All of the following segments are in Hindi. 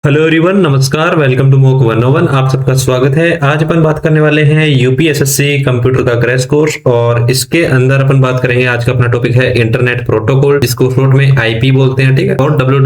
हेलो एवरीवन, नमस्कार। Welcome to mock 101। आप सबका स्वागत है। आज अपन बात करने वाले हैं यूपीएसएससी कंप्यूटर का क्रैश कोर्स, और इसके अंदर अपन बात करेंगे। आज का अपना टॉपिक है इंटरनेट प्रोटोकॉल, जिसको शॉर्ट में आईपी बोलते हैं, ठीक है, और डब्ल्यू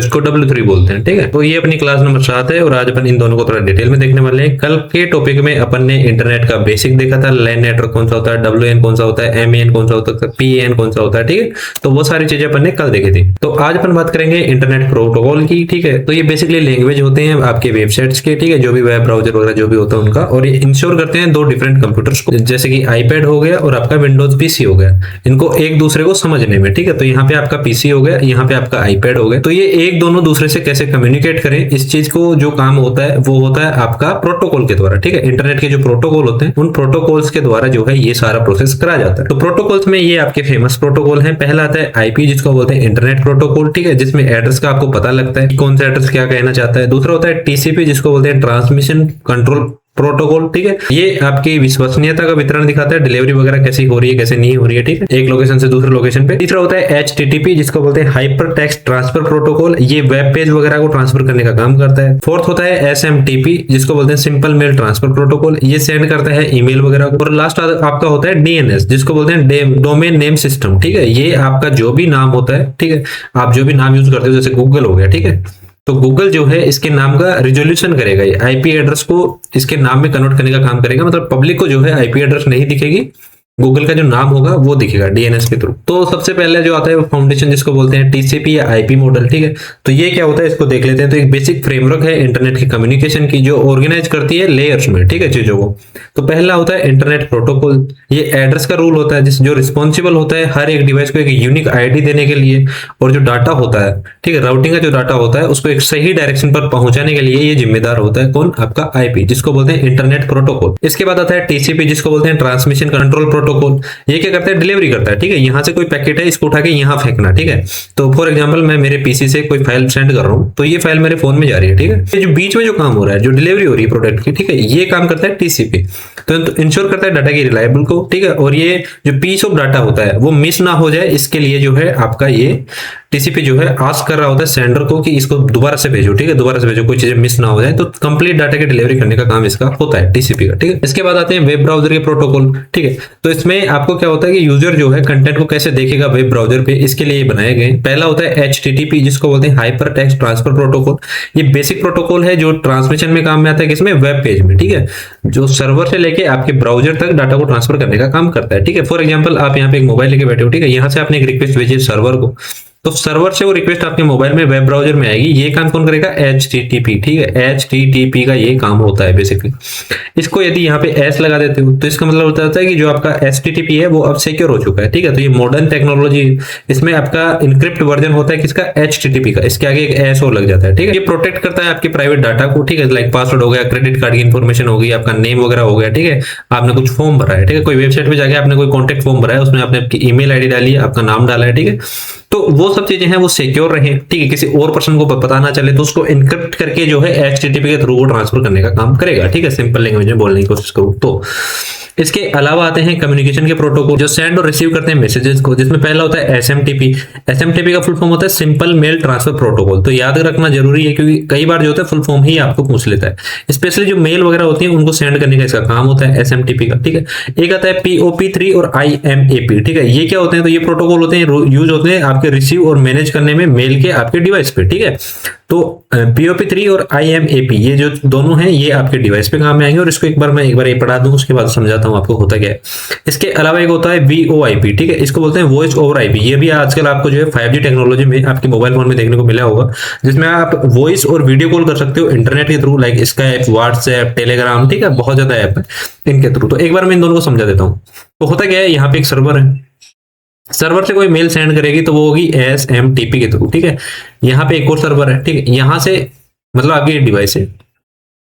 इसको W3 बोलते हैं, ठीक है। तो ये अपनी क्लास नंबर 7 है और आज अपन इन दोनों को थोड़ा डिटेल में देखने वाले हैं। कल के टॉपिक में अपन ने इंटरनेट का बेसिक देखा था, लैन नेटवर्क कौन सा होता है, WAN कौन सा होता है, MAN कौन सा होता है, PAN कौन सा होता है, ठीक है। तो वो सारी चीजें अपन ने कल देखी थी। तो आज अपन बात करेंगे इंटरनेट प्रोटोकॉल की, ठीक है। तो ये बेसिकली लैंग्वेज होते हैं आपके वेबसाइट्स के, ठीक है, जो भी वेब ब्राउजर वगैरह जो भी होता है उनका, और ये इंश्योर करते हैं दो डिफरेंट कंप्यूटर्स को, जैसे कि आईपैड हो गया और आपका विंडोज पीसी हो गया, इनको एक दूसरे को समझने में, ठीक है। तो यहाँ पे आपका पीसी हो गया, यहाँ पे आपका आईपैड हो गया। तो ये एक दोनों दूसरे से कैसे कम्युनिकेट करें, इस चीज को जो काम होता है वो होता है आपका प्रोटोकॉल के द्वारा, ठीक है। इंटरनेट के जो प्रोटोकॉल होते हैं उन प्रोटोकॉल्स के द्वारा जो है ये सारा प्रोसेस करा जाता है। तो प्रोटोकॉल्स में ये आपके फेमस प्रोटोकॉल है। पहला आता है आईपी, जिसको बोलते हैं इंटरनेट प्रोटोकॉल, ठीक है, जिसमें एड्रेस का आपको पता लगता है कि कौन सा एड्रेस क्या कहना चाहता है। दूसरा होता है टीसीपी, जिसको बोलते हैं ट्रांसमिशन कंट्रोल प्रोटोकॉल, ठीक है। ये आपकी विश्वसनीयता का वितरण दिखाता है, डिलीवरी वगैरह कैसी हो रही है कैसे नहीं हो रही है, ठीक है, एक लोकेशन से दूसरे लोकेशन पे। तीसरा होता है HTTP, जिसको बोलते हैं हाइपर टेक्स्ट ट्रांसफर प्रोटोकॉल, ये वेब पेज वगैरह को ट्रांसफर करने का काम करता है। फोर्थ होता है SMTP, जिसको बोलते हैं सिंपल मेल ट्रांसफर प्रोटोकॉल, ये सेंड करता है ईमेल वगैरह को। और लास्ट आपका होता है DNS, जिसको बोलते हैं डोमेन नेम सिस्टम, ठीक है। ये आपका जो भी नाम होता है, ठीक है, आप जो भी नाम यूज करते हो, जैसे गूगल हो गया, ठीक है, तो गूगल जो है इसके नाम का रिजोल्यूशन करेगा, ये आईपी एड्रेस को इसके नाम में कन्वर्ट करने का काम करेगा। मतलब पब्लिक को जो है आईपी एड्रेस नहीं दिखेगी, गूगल का जो नाम होगा वो दिखेगा डीएनएस के थ्रू। तो सबसे पहले जो आता है वो फाउंडेशन, जिसको बोलते हैं टीसीपी या आईपी मॉडल, ठीक है। तो ये क्या होता है इसको देख लेते हैं। तो एक बेसिक फ्रेमवर्क है इंटरनेट की कम्युनिकेशन की, जो ऑर्गेनाइज करती है लेयर्स में, ठीक है, चीजों को। तो पहला होता है इंटरनेट प्रोटोकॉल, ये एड्रेस का रूल होता है, जिस जो रिस्पॉन्सिबल होता है हर एक डिवाइस को एक यूनिक आईडी देने के लिए, और जो डाटा होता है, ठीक है, राउटिंग का जो डाटा होता है उसको एक सही डायरेक्शन पर पहुंचाने के लिए ये जिम्मेदार होता है कौन, आपका आईपी, जिसको बोलते हैं इंटरनेट प्रोटोकॉल। इसके बाद आता है टीसीपी, जिसको बोलते हैं ट्रांसमिशन कंट्रोल प्रोटोकॉल। ये क्या करता है, डिलीवरी करता है, ठीक है। यहाँ से कोई पैकेट है, इसको उठा के यहाँ फेंकना, ठीक है। तो फॉर एग्जांपल मैं मेरे पीसी से कोई फाइल सेंड कर रहा हूँ, तो ये फाइल मेरे फोन में जा रही है, ठीक है। ये जो बीच में जो काम हो रहा है, जो डिलीवरी हो रही है प्रोडक्ट की, ठीक है, ये काम करता है टीसीपी। तो इंश्योर करता है डाटा की रिलायबल को, ठीक है। और ये जो पीस ऑफ डाटा होता है वो मिस ना हो जाए, इसके लिए जो है आपका ये टीसीपी जो है आस्क कर रहा होता है सेंडर को कि इसको दोबारा से भेजो, ठीक है, दोबारा से भेजो, कोई चीजें मिस ना हो जाए। तो कंप्लीट डाटा की डिलीवरी करने का काम इसका होता है टीसीपी का, ठीक है। इसके बाद आते हैं वेब ब्राउजर के प्रोटोकॉल, ठीक है। तो इसमें आपको क्या होता है कि यूजर जो है कंटेंट को कैसे देखेगा वेब ब्राउजर पे, इसके लिए बनाए गए। पहला होता है HTTP, जिसको बोलते हैं हाइपर टेक्स्ट ट्रांसफर प्रोटोकॉल। ये बेसिक प्रोटोकॉल है जो ट्रांसमिशन में काम में आता है, किसमें, वेब पेज में, ठीक है, जो सर्वर से लेके आपके ब्राउजर तक डाटा को ट्रांसफर करने का काम करता है, ठीक है। फॉर एग्जाम्पल आप यहाँ पे एक मोबाइल लेके बैठे हो, ठीक है, यहाँ से आपने एक रिक्वेस्ट भेजी सर्वर को, तो सर्वर से वो रिक्वेस्ट आपके मोबाइल में वेब ब्राउजर में आएगी। ये काम कौन करेगा, HTTP, ठीक है। HTTP का ये काम होता है बेसिकली। इसको यदि यहाँ पे S लगा देते हो तो इसका मतलब होता है कि जो आपका HTTP है वो अब सिक्योर हो चुका है, ठीक है। तो ये मॉडर्न टेक्नोलॉजी, इसमें आपका इनक्रिप्ट वर्जन होता है किसका, HTTP का। इसके आगे एक S और लग जाता है, ठीक है। ये प्रोटेक्ट करता है आपके प्राइवेट डाटा को, ठीक है, लाइक पासवर्ड हो गया, क्रेडिट कार्ड की इन्फॉर्मेशन हो गई, आपका नेम वगैरह हो गया, ठीक है। आपने कुछ फॉर्म भरा है, ठीक है, कोई वेबसाइट पे जाके आपने कोई कॉन्टेक्ट फॉर्म भरा है, उसमें आपने आपकी ईमेल आईडी डाली है, आपका नाम डाला है, ठीक है। तो वो सब चीजें हैं वो सिक्योर रहे, ठीक है, किसी और पर्सन को पता ना चले, तो उसको इनक्रिप्ट करके जो है HTTP के थ्रू वो ट्रांसफर करने का काम करेगा, ठीक है, सिंपल लैंग्वेज में बोलने की कोशिश करूं तो। इसके अलावा आते हैं कम्युनिकेशन के प्रोटोकॉल, जो सेंड और रिसीव करते हैं मैसेजेस को, जिसमें पहला होता है SMTP। SMTP का फुल फॉर्म होता है सिंपल मेल ट्रांसफर प्रोटोकॉल। तो याद रखना जरूरी है, क्योंकि कई बार जो होता है फुल फॉर्म ही आपको पूछ लेता है। स्पेशली जो मेल वगैरह होती है उनको सेंड करने का इसका काम होता है SMTP का, ठीक है। एक आता है POP3 और IMAP, ठीक है। ये क्या होते हैं, तो ये प्रोटोकॉल होते हैं, यूज होते हैं आपके रिसीव और मैनेज करने में मेल के आपके डिवाइस पे, ठीक है। तो POP3 और IMAP ये जो दोनों हैं ये आपके डिवाइस पे काम में आएंगे, और इसको एक बार ये पढ़ा दूं, उसके बाद समझाता हूं आपको होता क्या है। इसके अलावा एक होता है VoIP, ठीक है, इसको बोलते हैं वॉइस ओवर IP। ये भी आजकल आपको जो है 5G टेक्नोलॉजी में आपके मोबाइल फोन में देखने को मिला होगा, जिसमें आप वॉइस और वीडियो कॉल कर सकते हो इंटरनेट के through, like Skype, WhatsApp, Telegram, ठीक है, बहुत ज्यादा ऐप है इनके थ्रू। तो एक बार मैं इन दोनों को समझा देता हूँ। तो होता क्या है, यहाँ पे एक सर्वर है, सर्वर से कोई मेल सेंड करेगी तो वो होगी SMTP के थ्रू, ठीक है। यहाँ पे एक और सर्वर है, ठीक है, यहाँ से मतलब आपकी डिवाइस है,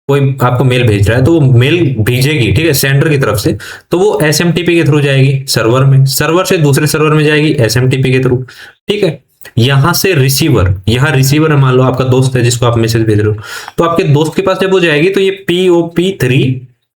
कोई आपको मेल भेज रहा है तो वो मेल भेजेगी, ठीक है, सेंडर की तरफ से, तो वो SMTP के थ्रू जाएगी सर्वर में, सर्वर से दूसरे सर्वर में जाएगी SMTP के थ्रू, ठीक है। यहां से रिसीवर, यहाँ रिसीवर है, मान लो आपका दोस्त है जिसको आप मैसेज भेज रहे हो, तो आपके दोस्त के पास जब वो जाएगी तो ये POP3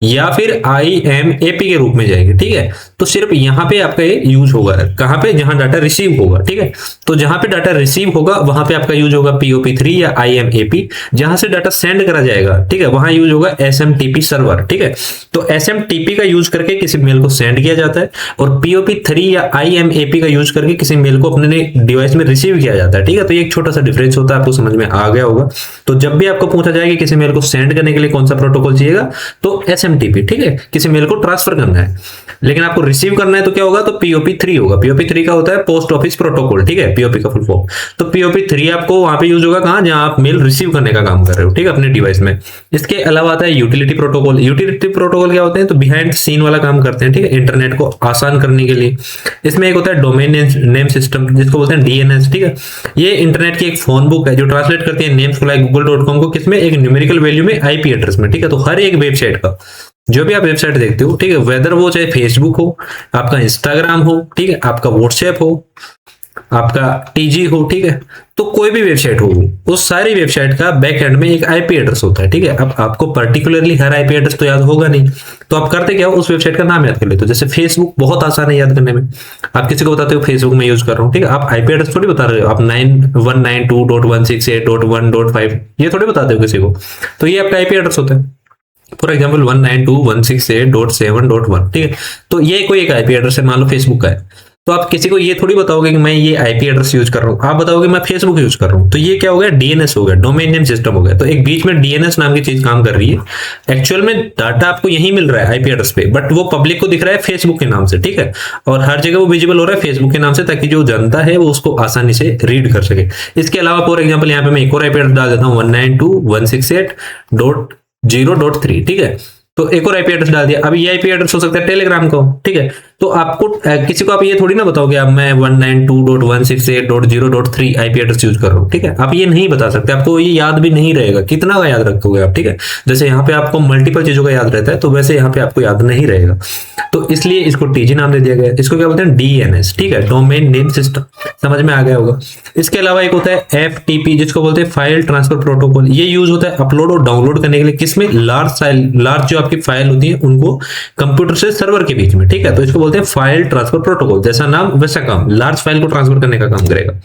या फिर IMAP के रूप में जाएगी, ठीक है। तो सिर्फ यहाँ पे आपका ये यूज होगा, कहाँ पे, जहां डाटा रिसीव होगा, ठीक है। तो जहां पे डाटा रिसीव होगा वहां पे आपका यूज होगा POP3 या IMAP। जहां से डाटा सेंड करा जाएगा, ठीक है, वहां यूज होगा SMTP सर्वर, ठीक है। तो SMTP का यूज करके किसी मेल को सेंड किया जाता है और POP3 या IMAP का यूज करके किसी मेल को अपने डिवाइस में रिसीव किया जाता है, ठीक है। तो ये एक छोटा सा डिफरेंस होता है, आपको समझ में आ गया होगा। तो जब भी आपको पूछा जाए कि किसी मेल को सेंड करने के लिए कौन सा प्रोटोकॉल चाहिएगा, तो SMTP, ठीक है, किसी मेल को ट्रांसफर करना है। लेकिन आपको रिसीव करना है तो क्या होगा, तो POP3 होगा। POP3 का होता है पोस्ट ऑफिस प्रोटोकॉल, ठीक है, POP का फुल फॉर्म। तो POP3 आपको वहां पे यूज होगा कहां, जहां आप मेल रिसीव करने का काम कर रहे हो, ठीक है, अपने डिवाइस में। इसके अलावा आता है यूटिलिटी प्रोटोकॉल। यूटिलिटी प्रोटोकॉल क्या होते हैं, तो बिहाइंड सीन वाला काम करते हैं, ठीक है, इंटरनेट को आसान करने के लिए। इसमें एक होता है डोमेन नेम सिस्टम, जिसको बोलते हैं DNS, ठीक है। ये इंटरनेट की एक फोन बुक है जो ट्रांसलेट करती है नेम्स को, लाइक google.com को, किसमें, एक न्यूमेरिकल वैल्यू में, IP एड्रेस में, ठीक है। तो हर एक वेबसाइट का, जो भी आप वेबसाइट देखते हो, ठीक है, वेदर वो चाहे फेसबुक हो, आपका इंस्टाग्राम हो, ठीक है, आपका व्हाट्सएप हो, आपका TG हो, ठीक है, तो कोई भी वेबसाइट हो, उस सारी वेबसाइट का बैक एंड में एक IP एड्रेस होता है, ठीक है। अब आपको पर्टिकुलरली हर IP एड्रेस तो याद होगा नहीं, तो आप करते क्या हो, उस वेबसाइट का नाम याद कर लेते हो। जैसे फेसबुक बहुत आसान है याद करने में, आप किसी को बताते हो फेसबुक में यूज कर रहा हूँ, ठीक है, आप IP एड्रेस थोड़ी बता रहे हो, आप 9192.168.1.5 ये थोड़ी बताते हो किसी को। तो ये आपका IP एड्रेस होता है। फॉर एग्जाम्पल 192.168.7.1, ठीक है। तो ये कोई एक IP एड्रेस है, मान लो फेसबुक का है। तो आप किसी को ये थोड़ी बताओगे कि मैं ये IP एड्रेस यूज कर रहा हूँ, आप बताओगे मैं फेसबुक यूज कर रहा हूँ। तो ये क्या हो गया, DNS हो गया, डोमेन नेम सिस्टम हो गया। तो एक बीच में DNS नाम की चीज काम कर रही है। एक्चुअल में डाटा आपको यही मिल रहा है IP एड्रेस पे, बट वो पब्लिक को दिख रहा है फेसबुक के नाम से, ठीक है। और हर जगह वो विजिबल हो रहा है फेसबुक के नाम से, ताकि जो जनता है वो उसको आसानी से रीड कर सके। इसके अलावा फॉर एग्जाम्पल यहाँ पे मैं एक और IP एड्रेस डाल देता हूँ 192.168.0.3, ठीक है। तो एक और IP एड्रेस डाल दिया। अब ये IP एड्रेस हो सकता है टेलीग्राम का, ठीक है। तो आपको किसी को आप ये थोड़ी ना बताओगे अब मैं 192.168.0.3 IP एड्रेस यूज कर रहा हूँ, ठीक है। आप ये नहीं बता सकते, आपको ये याद भी नहीं रहेगा, कितना का याद रखोगे आप, ठीक है। जैसे यहाँ पे आपको मल्टीपल चीजों का याद रहता है, तो वैसे यहाँ पे आपको याद नहीं रहेगा। तो इसलिए इसको TG नाम दे दिया गया। इसको क्या बोलते हैं, DNS, ठीक है, डोमेन नेम सिस्टम। समझ में आ गया होगा। इसके अलावा एक होता है FTP, जिसको बोलते हैं फाइल ट्रांसफर प्रोटोकॉल। ये यूज होता है अपलोड और डाउनलोड करने के लिए, किसमें, लार्ज जो आपकी फाइल होती है उनको कंप्यूटर से सर्वर के बीच में, ठीक है। तो इसको बोलते हैं फाइल ट्रांसफर प्रोटोकॉल। जैसा नाम वैसा काम, लार्ज फाइल को ट्रांसफर करने का काम करेगा।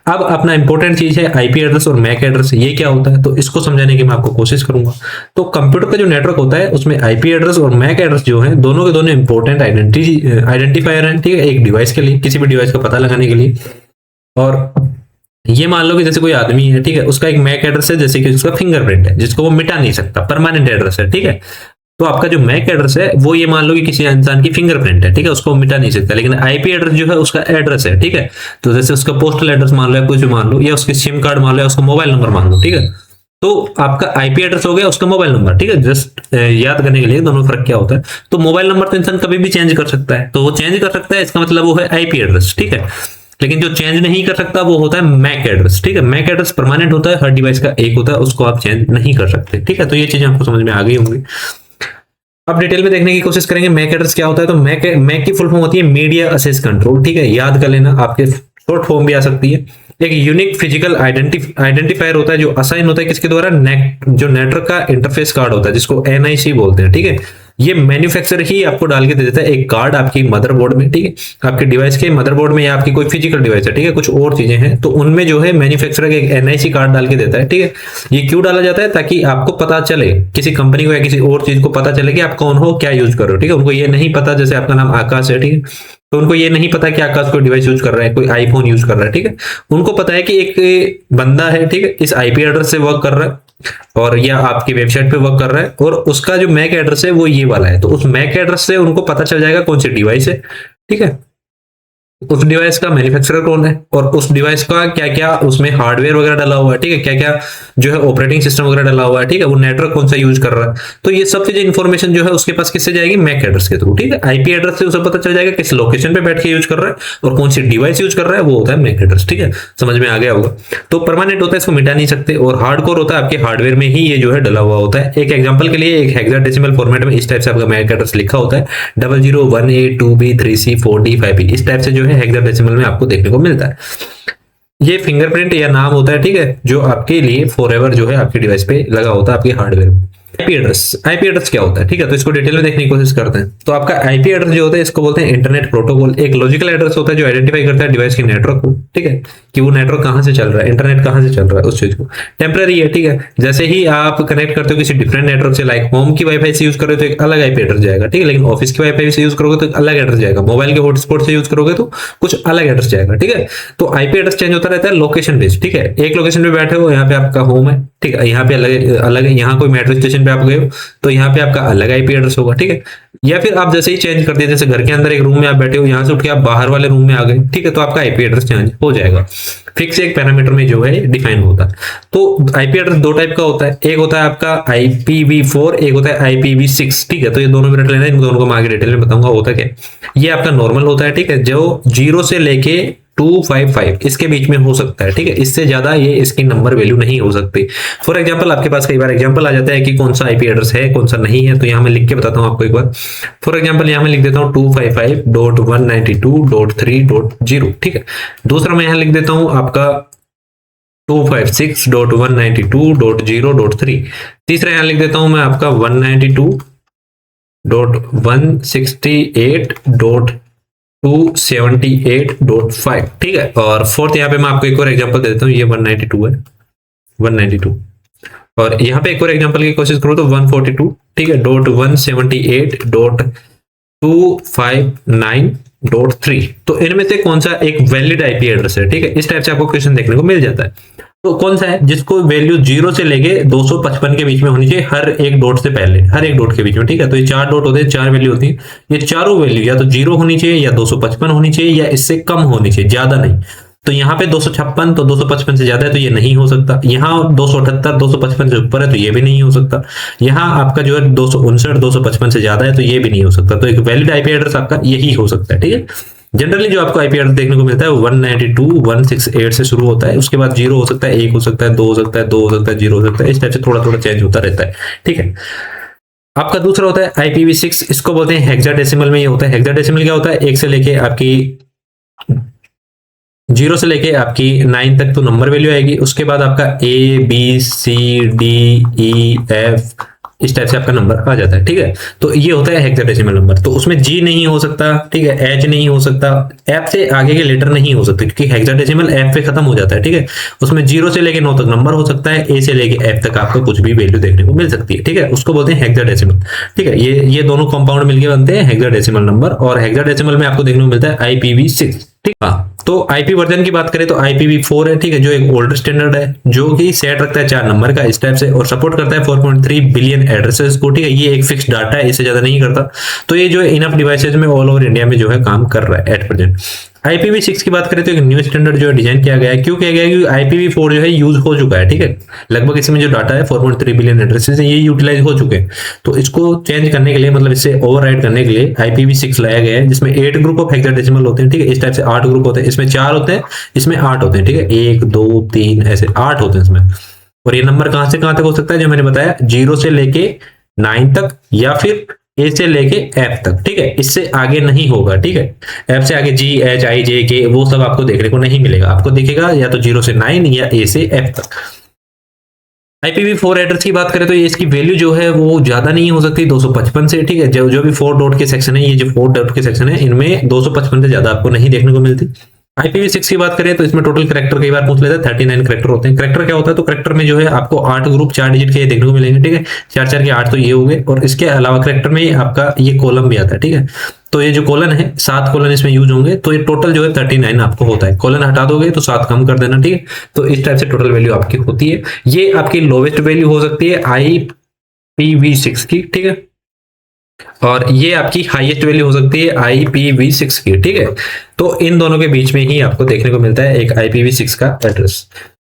अब अपना इंपॉर्टेंट चीज है IP एड्रेस और MAC एड्रेस। ये क्या होता है, तो इसको समझाने की मैं आपको कोशिश करूंगा। तो कंप्यूटर का जो नेटवर्क होता है उसमें IP एड्रेस और MAC एड्रेस जो है, दोनों के दोनों इंपॉर्टेंट आइडेंटिफायर हैं, ठीक है, एक डिवाइस के लिए, किसी भी डिवाइस का पता लगाने के लिए। और ये मान लो कि जैसे कोई आदमी है, ठीक है, उसका एक MAC एड्रेस है, जैसे कि उसका फिंगरप्रिंट है, जिसको वो मिटा नहीं सकता, परमानेंट एड्रेस है, ठीक है। तो आपका जो MAC एड्रेस है वो ये मान लो कि किसी इंसान की फिंगरप्रिंट है, ठीक है, उसको मिटा नहीं सकता। लेकिन IP एड्रेस जो है उसका एड्रेस है, ठीक है। तो जैसे उसका पोस्टल एड्रेस मान लो या कुछ मान लो, या उसके सिम कार्ड मान लो या उसका मोबाइल नंबर मान लो, ठीक है। तो आपका IP एड्रेस हो गया, उसका मोबाइल नंबर, ठीक है। जस्ट याद करने के लिए दोनों फर्क क्या होता है। तो मोबाइल नंबर तो इंसान कभी भी चेंज कर सकता है, तो वो चेंज कर सकता है, इसका मतलब वो है IP एड्रेस, ठीक है। लेकिन जो चेंज नहीं कर सकता वो होता है MAC एड्रेस, ठीक है। MAC एड्रेस परमानेंट होता है, हर डिवाइस का एक होता है, उसको आप चेंज नहीं कर सकते, ठीक है। तो ये चीजें आपको समझ में आ गई होंगी। अब डिटेल में देखने की कोशिश करेंगे MAC एड्रेस क्या होता है। तो MAC की फुल फॉर्म होती है मीडिया एक्सेस कंट्रोल, ठीक है, याद कर लेना, आपके शॉर्ट फॉर्म भी आ सकती है। एक यूनिक फिजिकल आइडेंटिफायर होता है जो असाइन होता है किसके द्वारा, जो नेटवर्क का इंटरफेस कार्ड होता है, जिसको NIC बोलते हैं, ठीक है। ये मैन्युफैक्चरर ही आपको डाल के दे देता है एक कार्ड आपकी मदरबोर्ड में, ठीक है, आपके डिवाइस के मदरबोर्ड में, या आपकी कोई फिजिकल डिवाइस है, ठीक है, कुछ और चीजें हैं, तो उनमें जो है मैन्युफैक्चरर एक NIC कार्ड डाल के देता है, ठीक है। ये क्यों डाला जाता है, ताकि आपको पता चले, किसी कंपनी को या किसी और चीज को पता चले कि आप कौन हो, क्या यूज कर रहे हो, ठीक है। उनको ये नहीं पता, जैसे आपका नाम आकाश है, ठीक है, तो उनको ये नहीं पता कि आकाश कोई डिवाइस यूज कर रहा है, कोई आईफोन यूज कर रहा है, ठीक है। उनको पता है कि एक बंदा है, ठीक है, इस IP एड्रेस से वर्क कर रहा है और या आपकी वेबसाइट पे वर्क कर रहा है, और उसका जो MAC एड्रेस है वो ये वाला है। तो उस MAC एड्रेस से उनको पता चल जाएगा कौन सी डिवाइस है, ठीक है, उस डिवाइस का मैन्युफैक्चरर कौन है, और उस डिवाइस का क्या क्या उसमें हार्डवेयर वगैरह डाला हुआ है, ठीक है, क्या क्या जो है ऑपरेटिंग सिस्टम वगैरह डाला हुआ है, ठीक है, वो नेटवर्क कौन सा यूज कर रहा है। तो ये सब चीजें इन्फॉर्मेशन जो है उसके पास किससे जाएगी, MAC एड्रेस के थ्रू, ठीक है। IP एड्रेस से उसे पता चल जाएगा किस लोकेशन पे बैठ के यूज कर रहा है और कौन सी डिवाइस यूज कर रहा है, वो होता है MAC एड्रेस, ठीक है। समझ में आ गया होगा। तो परमानेंट होता है, इसको मिटा नहीं सकते, और हार्डकोर होता है, आपके हार्डवेयर में ही ये जो है डला हुआ होता है। एक एग्जांपल के लिए, एक हेक्साडेसिमल फॉर्मेट में इस टाइप से आपका MAC एड्रेस लिखा होता है 001823C4D5E, इस टाइप से जो है हेक्साडेसिमल में आपको देखने को मिलता है। ये फिंगरप्रिंट या नाम होता है, ठीक है, जो आपके लिए फॉरएवर जो है आपके डिवाइस पे लगा होता है, आपके हार्डवेयर में। आईपी एड्रेस क्या होता है, ठीक है, तो इसको डिटेल में देखने की कोशिश करते हैं। तो आपका आईपी एड्रेस जो होता है इसको बोलते हैं इंटरनेट प्रोटोकॉल। एक लॉजिकल एड्रेस होता है जो आइडेंटिफाई करता है डिवाइस के नेटवर्क को, ठीक है, कि वो नेटवर्क कहां से चल रहा है, इंटरनेट कहां से चल रहा है, उस चीज को। टेम्पररी है, ठीक है, जैसे ही आप कनेक्ट करते हो किसी डिफरेंट नेटवर्क से, लाइक होम की वाईफाई से यूज करोगे तो एक अलग आईपी एड्रेस जाएगा, ठीक है, लेकिन ऑफिस की वाईफाई से यूज करोगे तो एक अलग एड्रेस जाएगा, मोबाइल के हॉटस्पॉट से यूज करोगे तो कुछ अलग एड्रेस जाएगा, ठीक है। तो आईपी एड्रेस चेंज होता रहता है लोकेशन बेस्ड, ठीक है। एक लोकेशन पे बैठे हो, यहाँ पे आपका होम है, ठीक है, यहाँ पे अलग अलग है, यहाँ कोई मेट्रो स्टेशन पे आप गए हो तो यहाँ पे आपका अलग आईपी एड्रेस होगा, ठीक है। या फिर आप जैसे ही चेंज कर दिए, जैसे घर के अंदर एक रूम में आप बैठे हो, यहाँ से उठ के आप बाहर वाले रूम में आ गए, ठीक है, तो आपका आईपी एड्रेस चेंज हो जाएगा, फिक्स एक पैरामीटर में जो है डिफाइन होता है। तो आईपी एड्रेस दो टाइप का होता है, एक होता है आपका IPv4, एक होता है IPv6, ठीक है। तो ये दोनों में रट लेना, इन दोनों को मैं आगे डिटेल में बताऊंगा होता क्या है। ये आपका नॉर्मल होता है, ठीक है, जो 0 से लेके 255 इसके बीच में हो सकता है, ठीक है, इससे ज्यादा ये इसकी नंबर वैल्यू नहीं हो सकती। फॉर एग्जांपल आपके पास कई बार एग्जांपल आ जाता है कि कौन सा आईपी एड्रेस है कौन सा नहीं है, तो यहाँ मैं लिख के बताता हूँ आपको एक बार। फॉर एग्जांपल यहाँ मैं लिख देता हूँ 255.192.3.0, ठीक है। दूसरा मैं यहाँ लिख देता हूँ आपका 256.192.0.3। तीसरा यहाँ लिख देता हूँ मैं आपका 192.168.278.5, ठीक है। और फोर्थ यहाँ पे मैं आपको एक और एग्जांपल दे देता हूँ, ये 192 है, 192। और यहाँ पे एक और एग्जांपल की कोशिश करो तो 142, ठीक है, .178.259.3। तो इनमें से कौन सा एक वैलिड आईपी एड्रेस है, ठीक है, इस टाइप से आपको क्वेश्चन देखने को मिल जाता है। तो कौन सा है जिसको वैल्यू 0 से लेके 255 के बीच में होनी चाहिए, हर एक डॉट से पहले, हर एक डॉट के बीच में, ठीक है। तो ये 4 डॉट होते हैं, 4 वैल्यू होती है, ये चारों वैल्यू या तो 0 होनी चाहिए या 255 होनी चाहिए या इससे कम होनी चाहिए, ज्यादा नहीं। तो यहाँ पे 256 तो 255 से ज्यादा है तो ये नहीं हो सकता। यहाँ 278 255 से ऊपर है तो ये भी नहीं हो सकता। यहाँ आपका जो है 259 255 से ज्यादा है तो ये भी नहीं हो सकता। तो एक वैलिड आईपी एड्रेस आपका यही हो सकता है, ठीक है। जनरली जो आपको आईपी एड्रेस देखने को मिलता है 192.168 से शुरू होता है, उसके बाद 0 हो सकता है, 1 हो सकता है, 2 हो सकता है, 2 हो सकता है, 0 हो सकता है, इस टाइप से थोड़ा थोड़ा चेंज होता रहता है, ठीक है। आपका दूसरा होता है IPv6, इसको बोलते हैं हेक्साडेसिमल में। ये होता है हेक्साडेसिमल क्या होता है, 1 से लेके आपकी 0 से लेके आपकी 9 तक तो नंबर वैल्यू आएगी, उसके बाद आपका ABCDEF इस टाइप से आपका नंबर आ जाता है, ठीक है। तो ये होता है हेक्साडेसिमल नंबर। तो उसमें G नहीं हो सकता, ठीक है, H नहीं हो सकता, F से आगे के लेटर नहीं हो सकते क्योंकि हेक्साडेसिमल F पे खत्म हो जाता है, ठीक है। उसमें 0 से लेके 9 तक नंबर हो सकता है, A से लेके F तक आपको कुछ भी वैल्यू देखने को मिल सकती है, ठीक है, उसको बोलते हैं हेक्साडेसिमल, ठीक है। ये दोनों कंपाउंड मिलकर बनते हैं हेक्साडेसिमल नंबर। और हेक्साडेसिमल में आपको देखने को मिलता है IPv6, ठीक है। तो आईपी वर्जन की बात करें तो IPv4 है, ठीक है, जो एक ओल्डर स्टैंडर्ड है, जो कि सेट रखता है 4 नंबर का इस टाइप से और सपोर्ट करता है 4.3 बिलियन एड्रेसेस को, ठीक है। ये एक फिक्स डाटा है, इससे ज्यादा नहीं करता। तो ये जो है इनफ डिवाइसेज में ऑल ओवर इंडिया में जो है काम कर रहा है एट प्रेजेंट। IPv6 की बात करें तो एक न्यू स्टैंडर्ड जो है डिजाइन किया गया है। क्यों किया गया है, क्योंकि IPv4 जो है यूज हो चुका है, ठीक है, लगभग इसमें जो डाटा है 4.3 बिलियन एड्रेसेस ये यूटिलाइज हो चुके हैं। तो इसको चेंज करने के लिए, मतलब इससे ओवरराइड करने के लिए IPv6 लाया गया है, जिसमें 8 ग्रुप ऑफ हेक्साडेसिमल होते हैं, ठीक है। इस टाइप से 8 ग्रुप होते हैं, इसमें 4 होते हैं, इसमें 8 होते हैं, ठीक है, 1 2 3 ऐसे 8 होते हैं इसमें। और ये नंबर कहां से कहां तक हो सकता है, जो मैंने बताया 0 से लेके 9 तक या फिर A से लेके F तक, ठीक है, इससे आगे नहीं होगा, ठीक है। F से आगे G H I J K वो सब आपको देखने को नहीं मिलेगा, आपको दिखेगा या तो 0 से 9 या A से F तक। IPv4 एड्रेस की बात करें तो ये इसकी वैल्यू जो है वो ज्यादा नहीं हो सकती 255 से, ठीक है। जो भी 4 डॉट के सेक्शन है, ये जो 4 डॉट के सेक्शन है इनमें 255 से ज्यादा आपको नहीं देखने को मिलती। IPv6 की बात करें तो इसमें टोटल करैक्टर कई बार पूछ लेता है, 39 करैक्टर होते हैं। करैक्टर क्या होता है, तो करैक्टर में जो है आपको 8 ग्रुप 4 डिजिट के देखने को मिलेंगे, ठीक है, 4 4 के 8 तो ये हो गए। और इसके अलावा करैक्टर में आपका ये कॉलम भी आता है, ठीक है। तो ये जो कॉलन है 7 कॉलन इसमें यूज होंगे, तो ये टोटल जो है 39 आपको होता है। कॉलन हटा दोगे तो 7 कम कर देना, ठीक है। तो इस टाइप से टोटल वैल्यू आपकी होती है। ये आपकी लोवेस्ट वैल्यू हो सकती है IPv6 की, ठीक है, और ये आपकी हाईएस्ट वैल्यू हो सकती है IPv6 की, ठीक है। तो इन दोनों के बीच में ही आपको देखने को मिलता है एक IPv6 का एड्रेस।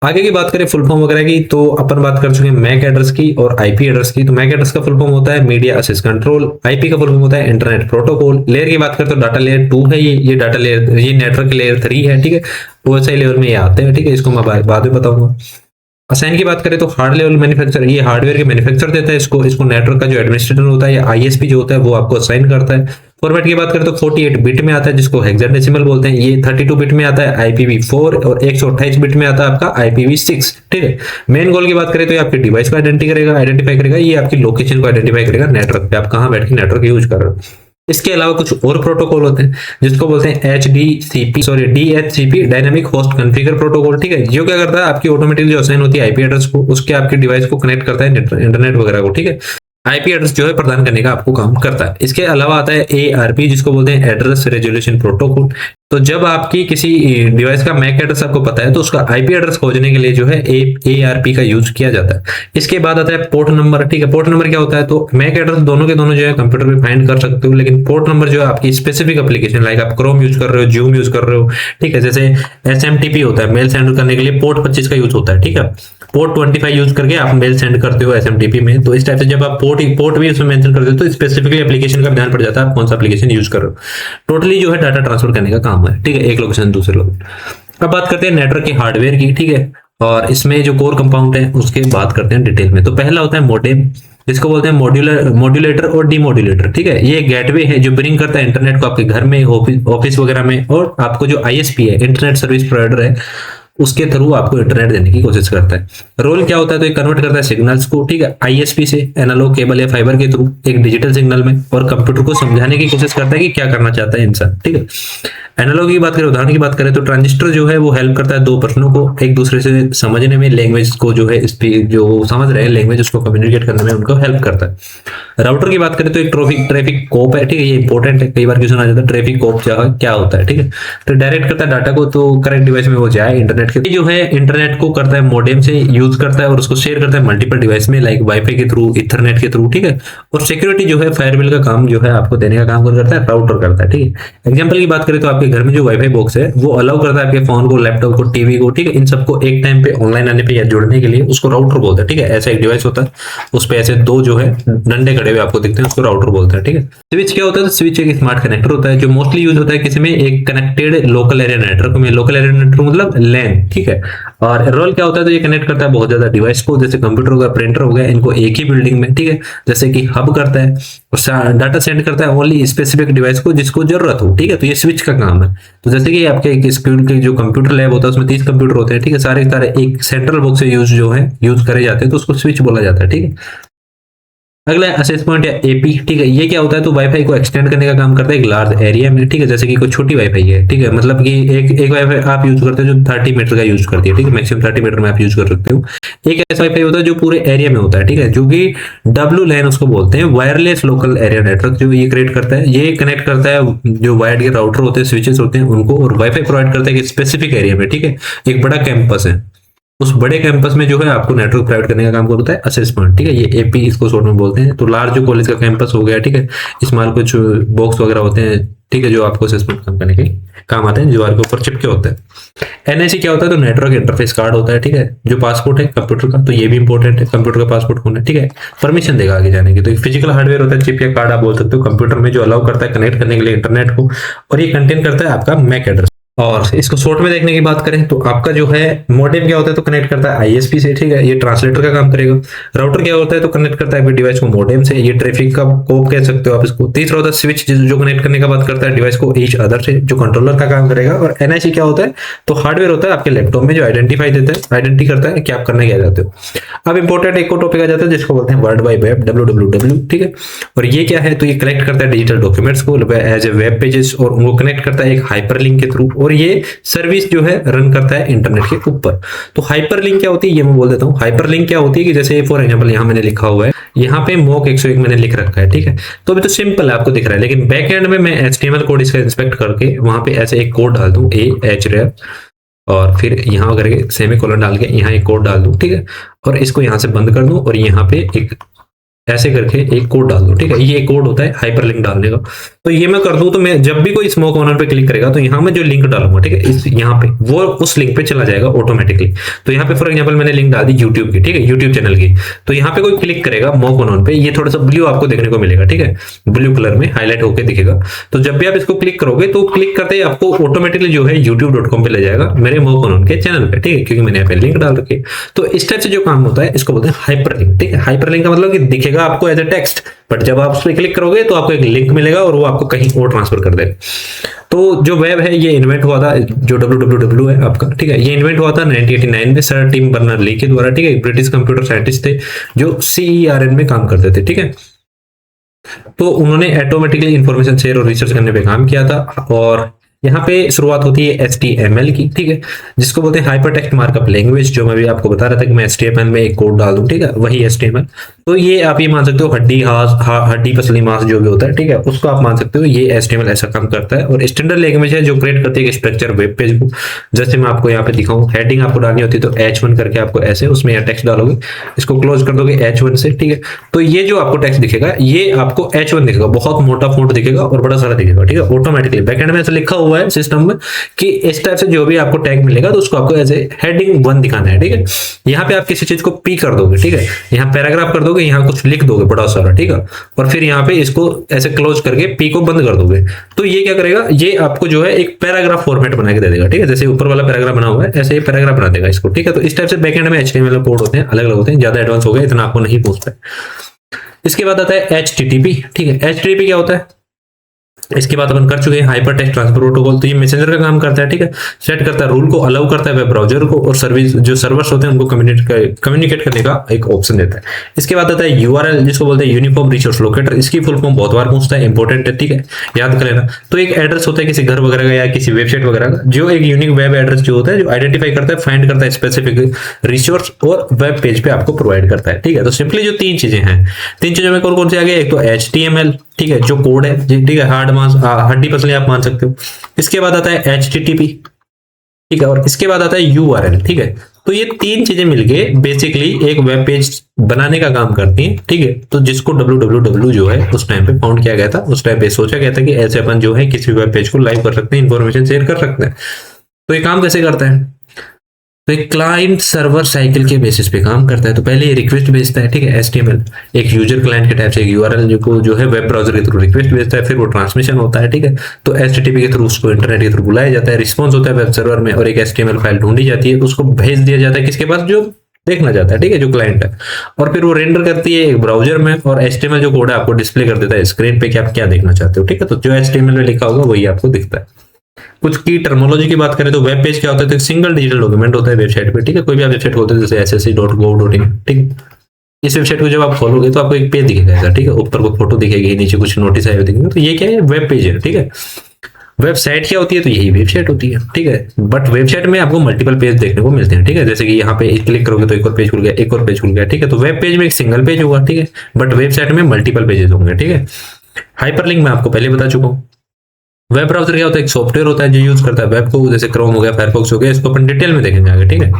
आगे की बात करें फुल फॉर्म वगैरह की, तो अपन बात कर चुके हैं मैक एड्रेस की और आईपी एड्रेस की। तो मैक एड्रेस का फुल फॉर्म होता है मीडिया एक्सेस कंट्रोल, आईपी का फुल फॉर्म होता है इंटरनेट प्रोटोकॉल। लेयर की बात करें तो डाटा लेयर 2 है, ये डाटा लेयर, ये नेटवर्क लेयर 3 है, ठीक है। OSI लेवल में ये आते हैं, ठीक है, इसको मैं बाद में बताऊंगा। असाइन की बात करें तो हार्ड लेवल मैन्युफैक्चर, ये हार्डवेयर के मैन्युफैक्चर देता है इसको नेटवर्क का जो एडमिनिस्ट्रेटर होता है या आईएसपी जो होता है वो आपको असाइन करता है। फॉर्मेट की बात करें तो 48 बिट में आता है जिसको हेक्साडेसिमल बोलते हैं, ये 32 बिट में आता है IPv4 और 128 बिट में आता है आपका IPv6। ठीक है। मेन गोल की बात करें तो ये आपके डिवाइस को आइडेंटिफाई करेगा, ये आपकी लोकेशन को आइडेंटिफाई करेगा नेटवर्क पे, आप कहां बैठ के नेटवर्क यूज कर रहे हो। इसके अलावा कुछ और प्रोटोकॉल होते हैं जिसको बोलते हैं DHCP dynamic host configure protocol. ठीक है। जो क्या करता है आपकी ऑटोमेटिकली जो असाइन होती है आईपी एड्रेस को, उसके आपके डिवाइस को कनेक्ट करता है इंटरनेट वगैरह को। ठीक है। आईपी एड्रेस जो है प्रदान करने का आपको काम करता है। इसके अलावा आता है ARP जिसको बोलते हैं एड्रेस रेजोल्यूशन प्रोटोकॉल। तो जब आपकी किसी डिवाइस का मैक एड्रेस आपको पता है तो उसका आईपी एड्रेस खोजने के लिए जो है ARP का यूज किया जाता है। इसके बाद आता है पोर्ट नंबर। ठीक है। पोर्ट नंबर क्या होता है, तो मैक एड्रेस दोनों के दोनों जो है कंप्यूटर पे फाइंड कर सकते हो, लेकिन पोर्ट नंबर जो है आपकी स्पेसिफिक एप्लीकेशन, लाइक आप क्रोम यूज कर रहे हो, जूम यूज कर रहे हो। ठीक है। जैसे SMTP होता है, मेल सेंड करने के लिए पोर्ट 25 का यूज होता है। ठीक है। पोर्ट 25 यूज करके आप मेल सेंड करते हो SMTP में, तो इस टाइप से जब आप पोर्ट भी उसमें मेंशन करते हो तो स्पेसिफिकली एप्लीकेशन का ध्यान पड़ जाता है आप कौन सा एप्लीकेशन यूज कर रहे हो। टोटली जो है डाटा ट्रांसफर करने का काम है। ठीक है। एक लोकेशन दूसरे लोकेशन। अब बात करते हैं नेटवर्क के हार्डवेयर की। ठीक है। और इसमें जो कोर कंपाउंड है उसके बात करते हैं डिटेल में। तो पहला होता है मोडेम जिसको बोलते हैं मॉड्यूलेटर और डीमॉड्यूलेटर। ठीक है। ये गेटवे है जो ब्रिंग करता है इंटरनेट को आपके घर में, ऑफिस वगैरह में, और आपको जो ISP है, इंटरनेट सर्विस प्रोवाइडर है, उसके थ्रू आपको इंटरनेट देने की कोशिश करता है। रोल क्या होता है, तो ये कन्वर्ट करता है सिग्नल्स को, ठीक है, ISP से एनालॉग केबल या फाइबर के थ्रू एक डिजिटल सिग्नल में, और कंप्यूटर को समझाने की कोशिश करता है कि क्या करना चाहता है इंसान। ठीक है। एनालॉग की बात करें, उदाहरण की बात करें तो ट्रांजिस्टर जो है वो हेल्प करता है दो पर्सनों को एक दूसरे से समझने में, लैंग्वेज को जो है जो समझ रहे हैं लैंग्वेज उसको कम्युनिकेट करने में उनको हेल्प करता है। राउटर की बात करें तो एक ट्रैफिक कोप है। ठीक है। ये इंपॉर्टेंट है, कई बार क्वेश्चन आ जाता है ट्रैफिक कोप क्या होता है। ठीक है। तो डायरेक्ट करता है डाटा को तो करेक्ट डिवाइस में वो जाए इंटरनेट के, जो है इंटरनेट को करता है मॉडेम से यूज करता है और उसको शेयर करता है मल्टीपल डिवाइस में, लाइक वाईफाई के थ्रू, इथरनेट के थ्रू। ठीक है। और सिक्योरिटी जो है फायरवॉल का काम जो है आपको देने का काम कौन करता है, राउटर करता है। ठीक है। एग्जांपल की बात करें तो आपके घर में जो वाईफाई बॉक्स है वो अलाउ करता है आपके फोन को, लैपटॉप को, टीवी को, ठीक है, इन सबको एक टाइम पे ऑनलाइन आने पे या जुड़ने के लिए, उसको राउटर बोलते हैं। ठीक है। ऐसा एक डिवाइस होता है, उस पे ऐसे दो जो है डंडे खड़े हुए आपको दिखते हैं, उसको राउटर बोलते हैं। ठीक है। स्विच क्या होता है, तो स्विच एक स्मार्ट कनेक्टर होता है जो मोस्टली यूज होता है किसी में एक कनेक्टेड लोकल एरिया नेटवर्क में। लोकल एरिया नेटवर्क मतलब लैन। ठीक है। और रोल क्या होता है, तो ये कनेक्ट करता है बहुत ज्यादा डिवाइस को, जैसे कंप्यूटर हो गया, प्रिंटर हो गया, इनको एक ही बिल्डिंग में, ठीक है, जैसे कि हब करता है और डाटा सेंड करता है ओनली स्पेसिफिक डिवाइस को जिसको जरूरत हो। ठीक है। तो ये स्विच का काम है। तो जैसे कि आपके एक स्कूल के जो कंप्यूटर लैब होता है उसमें 30 कंप्यूटर होते हैं। ठीक है। सारे सारे एक सेंट्रल बॉक्स से यूज करे जाते हैं, तो उसको स्विच बोला जाता है। ठीक है। अगला एक्सेस पॉइंट या एपी। ठीक है। ये क्या होता है, तो वाईफाई को एक्सटेंड करने का काम करता है एक लार्ज एरिया में। ठीक है। जैसे कि कोई छोटी वाईफाई है, ठीक है, मतलब कि एक वाईफाई आप यूज करते हो जो 30 मीटर का यूज करती है। ठीक है। मैक्सिमम 30 मीटर में आप यूज कर सकते हो। एक ऐसा वाईफाई होता है जो पूरे एरिया में होता है। ठीक है। जो कि WLAN उसको बोलते हैं, वायरलेस लोकल एरिया नेटवर्क, जो ये क्रिएट करता है, ये कनेक्ट करता है जो वायर्ड के राउटर होते हैं, स्विचेस होते हैं उनको, और वाईफाई प्रोवाइड करता है एक स्पेसिफिक एरिया में। ठीक है। एक बड़ा कैंपस है, उस बड़े कैंपस में जो है आपको नेटवर्क प्रोवाइड करने का काम करता है एक्सेस पॉइंट। ठीक है। ये एपी इसको शॉर्ट में बोलते हैं। तो लार्ज जो कॉलेज का कैंपस हो गया, ठीक है, स्मॉल कुछ बॉक्स वगैरह होते हैं, ठीक है, जो आपको असेसमेंट काम करने के काम आते हैं, दीवार के ऊपर चिपके होते हैं। NIC क्या होता है, तो नेटवर्क इंटरफेस कार्ड होता है। ठीक है। जो पासपोर्ट है कंप्यूटर का, तो ये भी इंपॉर्टेंट है, कंप्यूटर का पासपोर्ट होना है। ठीक है। परमिशन देगा आगे जाने की। तो एक फिजिकल हार्डवेयर होता है, चिप या कार्ड आप बोल सकते हो, कंप्यूटर में जो अलाउ करता है कनेक्ट करने के लिए इंटरनेट को, और ये कंटेन करता है आपका मैक एड्रेस। और इसको शॉर्ट में देखने की बात करें तो आपका जो है मॉडेम क्या होता है, तो कनेक्ट करता है ISP से। ठीक है। ये ट्रांसलेटर का काम करेगा। राउटर क्या होता है, तो कनेक्ट करता है आपके डिवाइस को मॉडेम से, ये ट्रैफिक का कोप कह सकते हो आप इसको। तीसरा होता है स्विच जो कनेक्ट करने का बात करता है डिवाइस को ईच अदर से, जो कंट्रोलर का काम करेगा। और NIC क्या होता है, तो हार्डवेयर होता है आपके लैपटॉप में जो आइडेंटिफाई देता है, आइडेंटिटी करता है कि आप करने क्या चाहते हो। अब इंपॉर्टेंट एक और टॉपिक आ जाता है जिसको बोलते हैं वर्ल्ड वाइड वेब, WWW। ठीक है। और ये क्या है, तो ये कलेक्ट करता है डिजिटल डॉक्यूमेंट्स को एज ए वेब पेजेस, और उनको कनेक्ट करता है एक हाइपरलिंक के थ्रू, और ये सर्विस जो है रन करता है इंटरनेट के ऊपर। तो हाइपरलिंक क्या होती है, ये मैं बोल देता हूँ। हाइपरलिंक क्या होती है कि जैसे फॉर एग्जांपल यहाँ मैंने लिखा हुआ है, यहाँ पे मॉक 101 मैंने लिख रखा है। ठीक है। तो अभी तो सिंपल है, आपको दिख रहा है, लेकिन बैक एंड में मैं HTML कोड इसका इंस्पेक्ट करके वहां पे ऐसे एक कोड डाल दूं, href, और फिर यहाँ करके सेमीकोलन डाल के यहाँ एक कोड डाल दूं। ठीक है। और इसको यहाँ से बंद कर दूं और यहाँ पे एक ऐसे करके एक कोड डाल दो, ठीक है। ये कोड होता है हाइपरलिंक डालने का। तो ये मैं कर दूं तो मैं जब भी कोई स्मोक ऑनर पे क्लिक करेगा तो यहाँ मैं जो लिंक डालूंगा, ठीक है, इस यहाँ पे वो उस लिंक पे चला जाएगा ऑटोमेटिकली। तो यहाँ पे फॉर एग्जांपल मैंने लिंक डाल दी यूट्यूब की, ठीक है, यूट्यूब चैनल की। तो यहाँ पे कोई क्लिक करेगा मोक ऑन पे, ये थोड़ा सा ब्लू आपको देखने को मिलेगा, ठीक है, ब्लू कलर में हाईलाइट होकर दिखेगा। तो जब भी आप इसको क्लिक करोगे तो क्लिक करते ही आपको ऑटोमेटिकली जो है youtube.com पे ले जाएगा मेरे मोक ऑन के चैनल पे, ठीक है, क्योंकि मैंने यहाँ पे लिंक डाल रखी है। तो इस टाइप से जो काम होता है इसको बोलते हैं हाइपरलिंक, ठीक है। हाइपरलिंक का मतलब कि दिखेगा आपको एज ए टेक्स्ट, बट जब आप उस पर क्लिक करोगे तो आपको एक लिंक मिलेगा और वो आपको कहीं और ट्रांसफर कर देगा। तो जो वेब है ये इन्वेंट हुआ था, जो www है आपका, ठीक है, ये इन्वेंट हुआ था 1989 में सर टिम बर्नर ली के द्वारा, ठीक है, ब्रिटिश कंप्यूटर साइंटिस्ट थे जो CERN में काम करते थे, ठीक है। तो उन्होंने ऑटोमेटिकली इंफॉर्मेशन शेयर और रिसर्च करने पे काम किया था। और यहाँ पे शुरुआत होती है HTML की, ठीक है, जिसको बोलते हैं हाइपर टेक्स्ट मार्कअप लैंग्वेज, जो मैं भी आपको बता रहा था कि मैं HTML में एक कोड डाल दूं, ठीक है, वही HTML। तो ये आप ये मान सकते हो हड्डी पसली मांस जो भी होता है, ठीक है, उसको आप मान सकते हो ये HTML ऐसा काम करता है। और स्टैंडर्ड लैंग्वेज है जो क्रिएट करती है स्ट्रक्चर वेब पेज को। जैसे मैं आपको यहाँ पे दिखाऊं, हेडिंग आपको डालनी होती है तो H1 करके आपको ऐसे उसमें यहाँ टेक्स्ट डालोगे, इसको क्लोज कर दोगे H1 से, ठीक है। तो ये जो आपको टेक्स्ट दिखेगा ये आपको H1 दिखेगा, बहुत मोटा फॉन्ट दिखेगा और बड़ा सारा दिखेगा, ठीक है, ऑटोमेटिकली बैकएंड में ऐसे लिखा हुआ है सिस्टम में कि इस टाइप से जो भी आपको टैग मिलेगा तो उसको आपको एज ए हेडिंग 1 दिखाना है, ठीक है। यहाँ पे आप किसी चीज को पी कर दोगे, ठीक है, यहाँ पैराग्राफ कर दोगे, यहाँ कुछ लिख दोगे बड़ा सारा, ठीक है, और फिर यहाँ पे इसको ऐसे क्लोज करके पी को बंद कर दोगे। तो ये क्या करेगा, ये आपको जो है एक पैराग्राफ फॉर्मेट बना के दे देगा, ठीक है, जैसे ऊपर वाला पैराग्राफ बना हुआ है ऐसे ये पैराग्राफ बना देगा इसको, ठीक है। तो इस टाइप से बैकएंड में HTML कोड होते हैं, अलग अलग होते हैं, ज्यादा एडवांस हो गए इतना आपको नहीं पहुंचता है। इसके बाद आता है HTTP, ठीक है। HTTP क्या होता है, इसके बाद अपन कर चुके हैं हाइपर टेक्स्ट ट्रांसफर प्रोटोकॉल। तो ये मैसेंजर का काम करता है, ठीक है, सेट करता है रूल को, अलाउ करता है वेब ब्राउजर को और सर्विस जो सर्वर्स होते हैं उनको कम्युनिकेट करने का एक ऑप्शन देता है। इसके बाद आता है URL, जिसको बोलते हैं यूनिफॉर्म रिसोर्स लोकेटर। इसकी फुल फॉर्म बहुत बार पूछता है, इंपॉर्टेंट है, ठीक है, याद कर लेना। तो एक एड्रेस होता है किसी घर वगैरह का या किसी वेबसाइट वगैरह का, जो एक यूनिक वेब एड्रेस जो होता है जो आइडेंटिफाई करता है, फाइंड करता है स्पेसिफिक रिसोर्स और वेब पेज पे आपको प्रोवाइड करता है, ठीक है। तो सिंपली जो तीन चीजें हैं, तीन चीजों में कौन कौन सी आ गई, एक तो HTML, ठीक है, जो कोड है, ठीक है, हड्डी पसली आप मान सकते हो। इसके बाद आता है HTTP, ठीक है, और इसके बाद आता है URL, ठीक है। तो ये तीन चीजें मिलके बेसिकली एक वेब पेज बनाने का काम करती हैं, ठीक है। तो जिसको www जो है उस टाइम पे फाउंड किया गया था, उस टाइम पे सोचा गया था कि ऐसे अपन जो है किसी वेब पेज को लाइव कर सकते हैं, इंफॉर्मेशन शेयर कर सकते हैं। तो ये काम कैसे करता है, तो एक क्लाइंट सर्वर साइकिल के बेसिस पे काम करता है। तो पहले ये रिक्वेस्ट भेजता है, ठीक है, HTML एक यूजर क्लाइंट के टाइप से, एक URL जो है वेब ब्राउजर के थ्रू रिक्वेस्ट भेजता है, फिर वो ट्रांसमिशन होता है, ठीक है। तो HTTP के थ्रू उसको इंटरनेट के थ्रू बुलाया जाता है, रिस्पॉन्स होता है वेब सर्वर में और एक HTML फाइल ढूंढी जाती है, उसको भेज दिया जाता है किसके पास, जो देखना चाहता है, ठीक है, जो क्लाइंट है। और फिर वो रेंडर करती है एक ब्राउजर में और HTML जो कोड है आपको डिस्प्ले कर देता है स्क्रीन पे कि आप क्या देखना चाहते हो, ठीक है। तो जो HTML में लिखा होगा वही आपको दिखता है। कुछ की टर्मोलॉजी की बात करें तो वेब पेज क्या होता है, तो सिंगल डिजिटल डॉक्यूमेंट होता है वेबसाइट पे, ठीक है। कोई भी आप वेबसाइट खोलते हैं जैसे ssc.gov.in, ठीक है, इस वेबसाइट को जब आप खोलोगे तो आपको एक पेज दिखेगा ऐसा, ठीक है, ऊपर को फोटो दिखेगी, नीचे कुछ नोटिस आए हुए दिखेंगे। तो ये क्या है, वेब पेज है, ठीक है। वेबसाइट क्या होती है, तो यही वेबसाइट होती है, ठीक है। बट वेबसाइट में आपको मल्टीपल पेज देखने को मिलते हैं, ठीक है, जैसे कि यहाँ पे क्लिक करोगे तो एक और पेज खुल गया, एक और पेज खुल गया, ठीक है। तो वेब पेज में एक सिंगल पेज होगा, ठीक है, बट वेबसाइट में मल्टीपल पेजेस होंगे, ठीक है। हाइपरलिंक मैं आपको पहले बता चुका हूँ। वेब ब्राउजर क्या होता है, एक सॉफ्टवेयर होता है जो यूज करता है वेब को, जैसे क्रोम हो गया, फायरफॉक्स हो गया, इसको अपन डिटेल में देखेंगे आगे, ठीक है।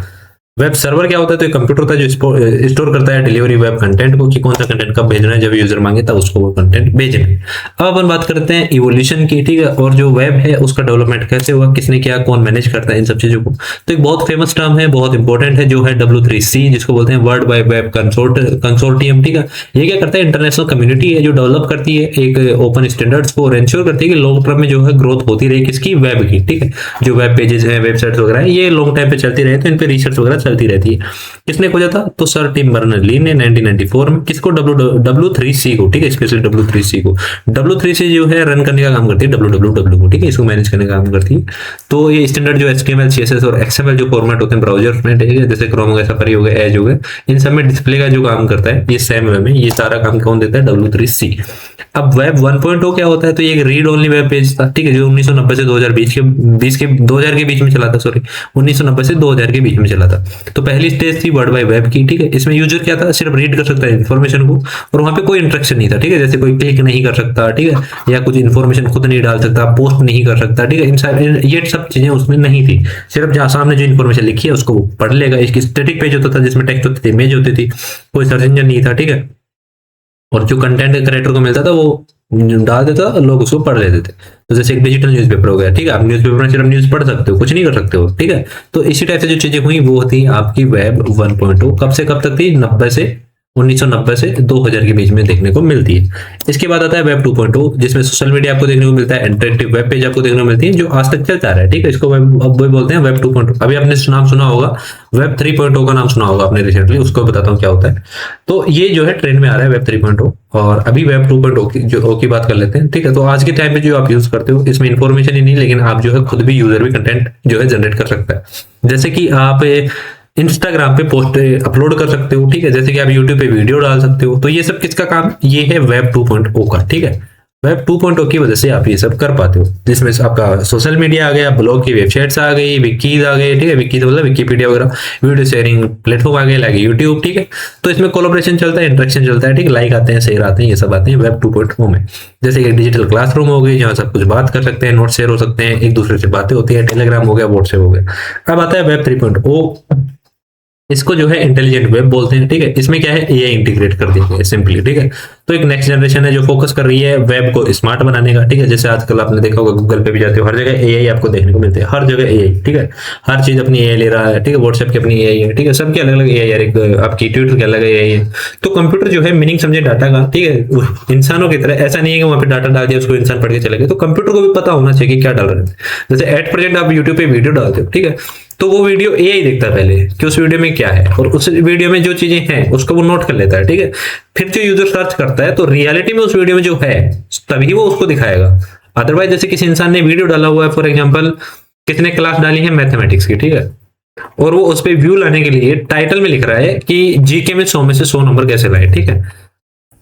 वेब सर्वर क्या होता है, तो एक कंप्यूटर होता है जो स्टोर करता है डिलीवरी वेब कंटेंट को, कि कौन सा कंटेंट कब भेजना है, जब यूजर मांगे तब उसको वो कंटेंट भेजेंगे। अब अपन बात करते हैं इवोल्यूशन की, ठीक है, और जो वेब है उसका डेवलपमेंट कैसे हुआ, किसने किया, कौन मैनेज करता है इन सब चीजों को। तो एक बहुत फेमस टर्म है, बहुत इंपॉर्टेंट है, जो है W3C, जिसको बोलते हैं वर्ल्ड वाइड वेब कंसोर्टियम, ठीक है। ये क्या करता है, इंटरनेशनल कम्युनिटी है जो डेवलप करती है एक ओपन स्टैंडर्ड्स को और इंश्योर करती है कि लॉन्ग टर्म में जो है ग्रोथ होती रहे किसकी, वेब की, ठीक है। जो वेब पेजेस है, वेबसाइट्स वगैरह है, ये लॉन्ग टाइम पे चलती रहे, तो इन पे रिसर्च वगैरह चलती रहती है। किसने खोजा था, तो सर टिम बर्नर ली ने 1994 में, किसको, W3C को, ठीक है, स्पेशली W3C को। W3C जो है रन करने का काम करती है www को, ठीक है, इसको मैनेज करने का काम करती है। तो ये स्टैंडर्ड जो HTML CSS और XML जो फॉर्मेट होते हैं ब्राउजर में, ठीक है, जैसे क्रोम हो गया, सफारी हो गया, एज हो गया, इन सब में डिस्प्ले का जो काम करता है ये सेम वेब में, ये सारा काम कौन देता है, W3C। अब वेब 1.0 क्या होता है, तो ये एक रीड ओनली वेब पेज था, ठीक है, जो 1990 से 2000 के बीच में चला था, सॉरी 1990 से 2000 के बीच में चला था। तो पहली स्टेज थी वर्ल्ड वाइड वेब की, ठीक है। इसमें यूजर क्या था, सिर्फ रीड कर सकता है इन्फॉर्मेशन को और वहां पे कोई इंटरेक्शन नहीं था, ठीक है, जैसे कोई क्लिक नहीं कर सकता, ठीक है, या कुछ इन्फॉर्मेशन खुद नहीं डाल सकता, पोस्ट नहीं कर सकता, ठीक है, ये सब चीजें उसमें नहीं थी। सिर्फ जहां सामने जो इन्फॉर्मेशन लिखी है उसको वो पढ़ लेगा। इसकी स्टैटिक पेज होता था जिसमें टेक्स्ट होती थी, इमेज होती थी, कोई सर्च इंजन नहीं था, ठीक है। और जो कंटेंट क्रिएटर को मिलता था वो डाल देता था, लोग उसको पढ़ लेते थे। तो जैसे एक डिजिटल न्यूज़पेपर हो गया, ठीक है, आप न्यूज़पेपर में सिर्फ न्यूज़ पढ़ सकते हो, कुछ नहीं कर सकते हो, ठीक है। तो इसी टाइप से जो चीजें हुई वो थी आपकी वेब 1.0। कब से कब तक थी? 1990 से 2000 के बीच में देखने को मिलती है। इसके बाद आता है वेब 2.0, जिसमें सोशल मीडिया आपको देखने को मिलता है, इंटरेक्टिव वेब पेज आपको देखने को मिलती है, जो आज तक चलता रहा है, ठीक है। इसको अब वही बोलते हैं वेब 2.0। अभी आपने नाम सुना होगा वेब 3.0 का, नाम सुना होगा आपने रिसेंटली, उसको बताता हूँ क्या होता है। तो ये जो है ट्रेंड में आ रहा है वेब 3.0। और अभी वेब 2.0 की बात कर लेते हैं, ठीक है। तो आज के टाइम पे जो आप यूज करते हो, इसमें इन्फॉर्मेशन ही नहीं, लेकिन आप जो है खुद भी यूजर भी कंटेंट जो है जनरेट कर सकता है। जैसे कि आप इंस्टाग्राम पे पोस्ट अपलोड कर सकते हो, ठीक है, जैसे कि आप यूट्यूब पे वीडियो डाल सकते हो। तो ये सब किसका काम? ये है वेब 2.0 का, ठीक है। वेब 2.0 की वजह से आप ये सब कर पाते हो, जिसमें से आपका सोशल मीडिया आ गया, ब्लॉग की वेबसाइट्स आ गई, विकीज आ गए, ठीक है, विकीज मतलब विकीपीडिया वगैरह, वीडियो शेयरिंग प्लेटफॉर्म आ गए लाइक यूट्यूब, ठीक है। तो इसमें कोलैबोरेशन चलता है, इंटरेक्शन चलता है, ठीक है, लाइक आते हैं, शेयर आते हैं, ये सब आते हैं वेब 2.0 में। जैसे कि डिजिटल क्लासरूम हो गई, जहाँ सब कुछ बात कर सकते हैं, नोट शेयर हो सकते हैं, एक दूसरे से बातें होती है, टेलीग्राम हो गया, व्हाट्सएप हो गया। अब आता है वेब 3.0। इसको जो है इंटेलिजेंट वेब बोलते हैं, ठीक है। इसमें क्या है? एआई इंटीग्रेट कर दिया गया है सिंपली, ठीक है। तो एक नेक्स्ट जनरेशन है जो फोकस कर रही है वेब को स्मार्ट बनाने का, ठीक है। जैसे आजकल आपने देखा होगा गूगल पे भी जाते हो, हर जगह एआई आपको देखने को मिलते हैं, हर जगह एआई, ठीक है। हर चीज अपनी एआई ले रहा है, ठीक है। व्हाट्सएप की अपनी एआई है, ठीक है, सबके अलग अलग एआई है, आपकी ट्विटर के अलग एआई है। तो कंप्यूटर जो है मीनिंग समझे डाटा का, ठीक है, इंसानों की तरह ऐसा नहीं है कि वहां पे डाटा डाल दिया उसको इंसान पढ़ के चले गए। तो कंप्यूटर को भी पता होना चाहिए कि क्या डाल रहे हैं। जैसे एट प्रेजेंट आप यूट्यूब पे वीडियो डालते हो, ठीक है, तो वो वीडियो एआई देखता है पहले कि उस वीडियो में क्या है, और उस वीडियो में जो चीजें हैं उसको वो नोट कर लेता है, ठीक है। फिर जो यूजर सर्च करता है तो रियलिटी में उस वीडियो में जो है तभी वो उसको दिखाएगा। अदरवाइज जैसे किसी इंसान ने वीडियो डाला हुआ है, फॉर एग्जाम्पल किसी ने क्लास डाली है मैथमेटिक्स की, ठीक है, और वो उस पर व्यू लाने के लिए टाइटल में लिख रहा है कि जीके में 100 में से 100 नंबर कैसे लाए, ठीक है।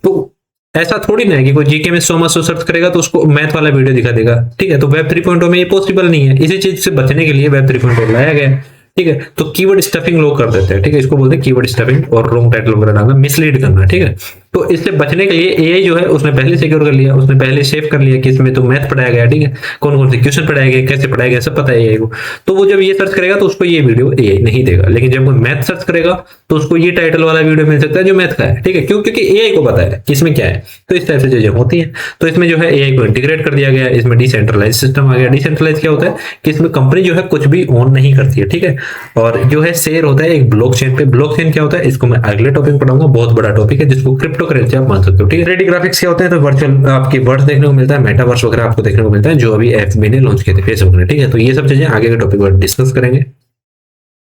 तो ऐसा थोड़ी ना है कि कोई जीके में 100 मार्क्स सर्च करेगा तो उसको मैथ वाला वीडियो दिखा देगा, ठीक है। तो वेब 3.0 में ये पॉसिबल नहीं है। इसी चीज से बचने के लिए वेब 3.0 लाया गया है, ठीक है। तो कीवर्ड स्टफिंग लोग कर देते हैं, ठीक है, इसको बोलते हैं कीवर्ड स्टफिंग, और रॉन्ग टाइटल वगैरह डालना, मिसलीड करना, ठीक है। तो इससे बचने के लिए एआई जो है उसने पहले सिक्योर कर लिया, उसने पहले सेव कर लिया कि इसमें तो मैथ पढ़ाया गया, ठीक है, कौन कौन से क्वेश्चन पढ़ाए गए, कैसे पढ़ाया गया, सब पता है एआई को। तो वो जब ये सर्च करेगा तो उसको ये वीडियो एआई नहीं देगा। लेकिन जब वो मैथ सर्च करेगा तो उसको ये टाइटल वाला वीडियो मिल सकता है जो मैथ का है, ठीक है, क्यों? क्योंकि एआई को पता है कि इसमें क्या है। तो इस तरह से चीजें होती हैं। तो इसमें जो है एआई को इंटीग्रेट कर दिया गया है, इसमें डिसेंट्रलाइज सिस्टम आ गया। डिसेंट्रलाइज क्या होता है कि इसमें कंपनी जो है कुछ भी ओन नहीं करती है, ठीक है, और जो है शेयर होता है एक ब्लॉकचेन पे। ब्लॉकचेन क्या होता है इसको मैं अगले टॉपिक पढ़ाऊंगा, बहुत बड़ा टॉपिक है जिसको क्रिप्टो करेंसी आप मान सकते हो, ठीक है। 3D ग्राफिक्स क्या होते हैं? तो वर्चुअल आपकी वर्ड्स देखने को मिलता है, मेटावर्स वगैरह आपको देखने को मिलता है, जो अभी एफबी ने लॉन्च किए थे, फेसबुक ने, ठीक है। तो ये सब चीजें आगे के टॉपिक पर डिस्कस करेंगे।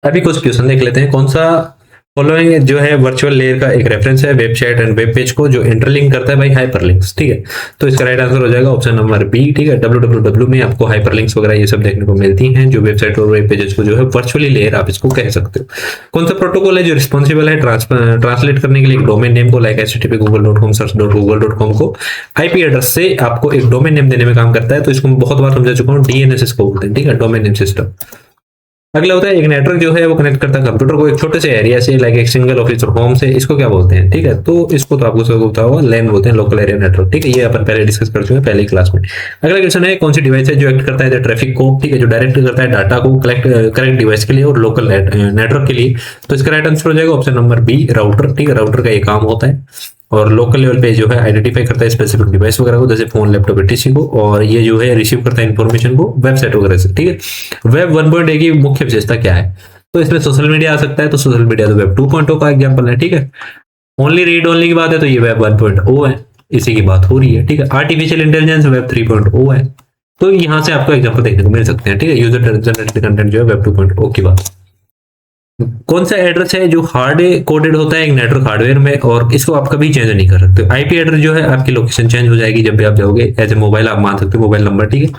अभी कुछ क्वेश्चन देख लेते हैं। कौन सा फॉलोइंग जो है वर्चुअल लेयर का एक रेफरेंस है वेबसाइट एंड वेब पेज को जो इंटरलिंक करता है बाय हाइपरलिंक्स, ठीक है। तो इसका राइट आंसर हो जाएगा ऑप्शन नंबर बी, ठीक है। www में आपको हाइपरलिंक्स वगैरह ये सब देखने को मिलती हैं, जो वेबसाइट और वेब पेजेस को जो है वर्चुअली लेयर आप इसको कह सकते हो। कौन सा प्रोटोकॉल है जो रिस्पॉन्सिबल है ट्रांसलेट करने के लिए एक डोमेन नेम को लाइक http://google.com search.google.com को आईपी एड्रेस से आपको एक डोमेन नेम देने में काम करता है। तो इसको मैं बहुत बार समझा चुका हूँ, डीएनएस को बोलते हैं, ठीक है, डोमेन नेम सिस्टम। अगला होता है एक नेटवर्क जो है वो कनेक्ट करता है कंप्यूटर को एक छोटे से एरिया से, लाइक एक सिंगल ऑफिस और होम से। इसको क्या बोलते हैं, ठीक है। तो इसको तो आपको सबको पता होगा, लैन बोलते हैं, लोकल एरिया नेटवर्क, ठीक है। ये अपन पहले डिस्कस कर चुके हैं पहले क्लास में। अगला क्वेश्चन है कौन सी डिवाइस है जो एक्ट करता है ट्रैफिक को, ठीक है, जो डायरेक्ट करता है डाटा को करेक्ट डिवाइस के लिए और लोकल नेटवर्क के लिए। तो इसका राइट आंसर हो जाएगा ऑप्शन नंबर बी, राउटर, ठीक है। राउटर का ये काम होता है और लोकल लेवल पे जो है आइडेंटिफाई करता है स्पेसिफिक डिवाइस वगैरह को, जैसे फोन, लैपटॉप, एटीसी को, और ये जो है रिसीव करता है इंफॉर्मेशन को वेबसाइट वगैरह से, ठीक है। वेब 1.1 की मुख्य विशेषता क्या है? तो इसमें सोशल मीडिया आ सकता है, तो सोशल मीडिया तो वेब 2.0 का एग्जांपल है, ठीक है। ओनली रीड ओनली की बात है तो ये वेब 1.0 है, इसी की बात हो रही है, ठीक है। आर्टिफिशियल इंटेलिजेंस वेब 3.0 है। तो यहां से आपको एग्जांपल देखने को मिल सकते हैं, ठीक है। यूजर जनरेटेड कंटेंट जो है वेब 2.0 की बात। कौन सा एड्रेस है जो हार्ड कोडेड होता है एक नेटवर्क हार्डवेयर में और इसको आप कभी चेंज नहीं कर सकते? आईपी एड्रेस जो है आपकी लोकेशन चेंज हो जाएगी जब भी आप जाओगे, एज ए मोबाइल आप मान सकते हो, मोबाइल नंबर, ठीक है।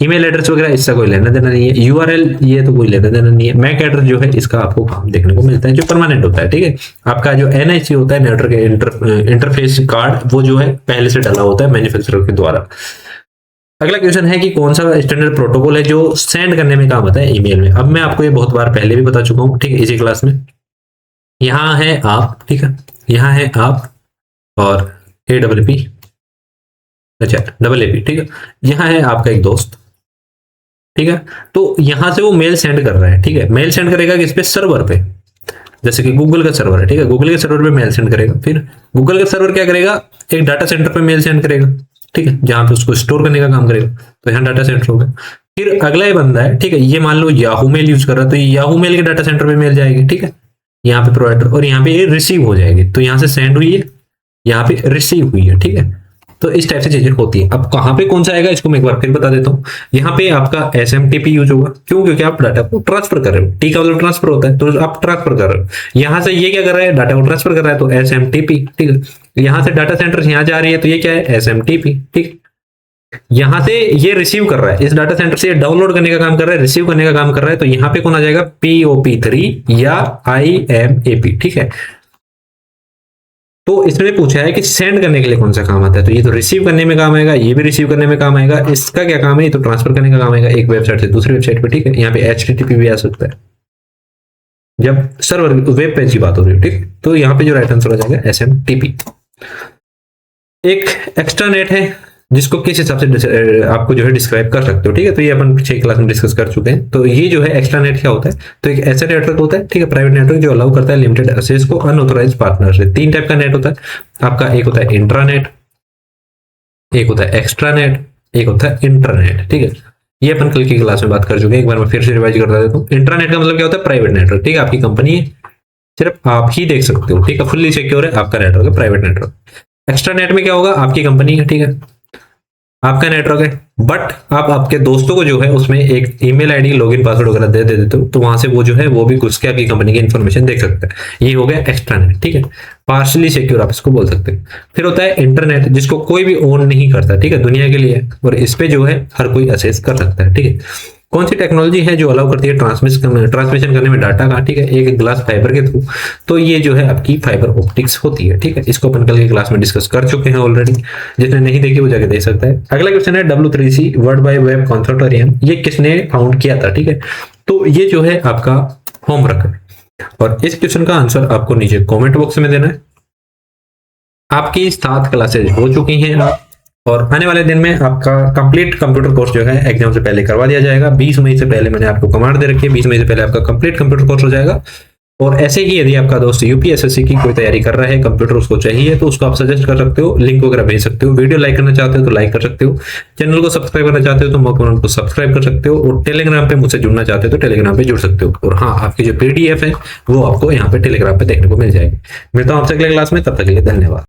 ईमेल एड्रेस वगैरह इसका कोई लेना देना नहीं है। यूआरएल ये तो कोई लेना देना नहीं है। मैक एड्रेस जो है इसका आपको काम देखने को मिलता है जो परमानेंट होता है, ठीक है। आपका जो एनआईसी होता है नेटवर्क इंटरफेस कार्ड, वो जो है पहले से डाला होता है मैन्युफैक्चरर के द्वारा। अगला क्वेश्चन है कि कौन सा स्टैंडर्ड प्रोटोकॉल है जो सेंड करने में काम आता है ईमेल में? अब मैं आपको ये बहुत बार पहले भी बता चुका हूँ, ठीक है, इसी क्लास में। यहाँ है आप, ठीक है, यहाँ है आप और APP, अच्छा AAP, ठीक है। यहाँ है आपका एक दोस्त, ठीक है। तो यहां से वो मेल सेंड कर रहा है, ठीक है। मेल सेंड करेगा किस पे? सर्वर पे। जैसे कि गूगल का सर्वर है, ठीक है, गूगल के सर्वर पे मेल सेंड करेगा, फिर गूगल का सर्वर क्या करेगा, एक डाटा सेंटर पे मेल सेंड करेगा, ठीक है, जहां पे उसको स्टोर करने का काम करेगा, तो यहाँ डाटा सेंटर हो गया। फिर अगला ही बंदा है, ठीक है, ये मान लो याहू मेल यूज कर रहा है, तो याहू मेल के डाटा सेंटर पे मेल जाएगी, ठीक है, यहाँ पे प्रोवाइडर, और यहाँ पे ये रिसीव हो जाएगी, तो यहाँ से सेंड हुई है, यहाँ पे रिसीव हुई है, ठीक है। तो इस टाइप से चीजें होती है। अब कहाँ पे कौन सा आएगा इसको मैं एक बार फिर बता देता हूँ। यहाँ पे आपका SMTP यूज होगा, क्यों, क्योंकि आप डाटा को ट्रांसफर कर रहे हो, टी का मतलब ट्रांसफर होता है, तो आप ट्रांसफर कर रहे हो, यहाँ से ये क्या कर रहा है, डाटा को ट्रांसफर कर रहा है, तो SMTP, ठीक है। यहाँ से डाटा सेंटर यहाँ जा रही है, तो ये क्या है, SMTP, ठीक। यहाँ से ये रिसीव कर रहा है, इस डाटा सेंटर से ये डाउनलोड करने का काम कर रहा है, रिसीव करने का काम कर रहा है, तो यहाँ पे कौन आ जाएगा, POP3 या IMAP, ठीक है। तो इसमें पूछा है कि सेंड करने के लिए कौन सा काम आता है, तो ये तो रिसीव करने में काम आएगा, ये भी रिसीव करने में काम आएगा, इसका क्या काम है, ये तो ट्रांसफर करने का काम आएगा एक वेबसाइट से दूसरी वेबसाइट पे, ठीक है। यहाँ पे HTTP भी आ सकता है जब सर्वर वेब पेज की बात हो रही है, ठीक। तो यहाँ पे जो राइट आंसर हो जाएगा SMTP। एक एक्स्ट्रा नेट है जिसको किस हिसाब से आपको जो है डिस्क्राइब कर सकते हो, ठीक है, तो ये अपन पिछले क्लास में डिस्कस कर चुके हैं। तो ये जो है एक्स्ट्रा नेट क्या होता है, तो एक ऐसा नेटवर्क होता है, ठीक है, प्राइवेट नेटवर्क जो अलाउ करता है लिमिटेड एक्सेस को अनऑथराइज्ड पार्टनर से। तीन टाइप का नेट होता है आपका, एक होता है इंट्रानेट, एक होता है एक्स्ट्रा नेट, एक होता है इंटरनेट, ठीक है। ये अपन कल की क्लास में बात कर चुके हैं, एक बार मैं फिर से रिवाइज कर देता हूँ। इंट्रानेट का मतलब क्या होता है, प्राइवेट नेटवर्क, ठीक है, आपकी कंपनी है, सिर्फ आप ही देख सकते हो, ठीक है, फुल्ली सिक्योर है, आपका नेटवर्क है, प्राइवेट नेटवर्क। एक्स्ट्रा नेट में क्या होगा, आपकी कंपनी है, ठीक है, आपका नेटवर्क है, बट आप आपके दोस्तों को जो है उसमें एक ईमेल आईडी, लॉगिन पासवर्ड वगैरह दे देते हो, तो वहां से वो जो है वो भी घुस के आपकी कंपनी की इंफॉर्मेशन देख सकता है। ये हो गया एक्स्ट्रा नेट, ठीक है, पार्शली सिक्योर आप इसको बोल सकते हैं। फिर होता है इंटरनेट, जिसको कोई भी ओन नहीं करता, ठीक है, दुनिया के लिए, और इस पे जो है हर कोई एक्सेस कर सकता है, ठीक है। कौन सी टेक्नोलॉजी है जो अलाउ करती है ट्रांसमिशन करने में डाटा का, ठीक है, एक ग्लास फाइबर के थ्रू, तो ये जो है आपकी फाइबर ऑप्टिक्स होती है, ठीक है। इसको अपन कल की क्लास में डिस्कस कर चुके हैं ऑलरेडी, जिसने नहीं देखी वो जाके देख सकता है। अगला क्वेश्चन है W3C world wide web consortium, ये किसने फाउंड किया था, ठीक है। तो ये जो है आपका होमवर्क है, और इस क्वेश्चन का आंसर आपको नीचे कॉमेंट बॉक्स में देना है। आपकी 7 क्लासेज हो चुकी हैं, और आने वाले दिन में आपका कंप्लीट कंप्यूटर कोर्स जो है एग्जाम से पहले करवा दिया जाएगा। 20 मई से पहले मैंने आपको कमांड दे रखी है, 20 मई से पहले आपका कंप्लीट कंप्यूटर कोर्स हो जाएगा। और ऐसे ही यदि आपका दोस्त UPSSC की कोई तैयारी कर रहा है, कंप्यूटर उसको चाहिए, तो उसको आप सजेस्ट कर सकते हो, लिंक वगैरह भेज सकते हो। वीडियो लाइक करना चाहते हो तो लाइक कर सकते हो, चैनल को सब्सक्राइब करना चाहते हो तो मौके को सब्सक्राइब कर सकते हो, और टेलीग्राम पे मुझसे जुड़ना चाहते हो तो टेलीग्राम पे जुड़ सकते हो। और हाँ, आपकी जो PDF है वो आपको यहाँ पे टेलीग्राम पे देखने को मिल जाएगी। मिलता हूँ आपसे अगले क्लास में, तब तक के लिए धन्यवाद।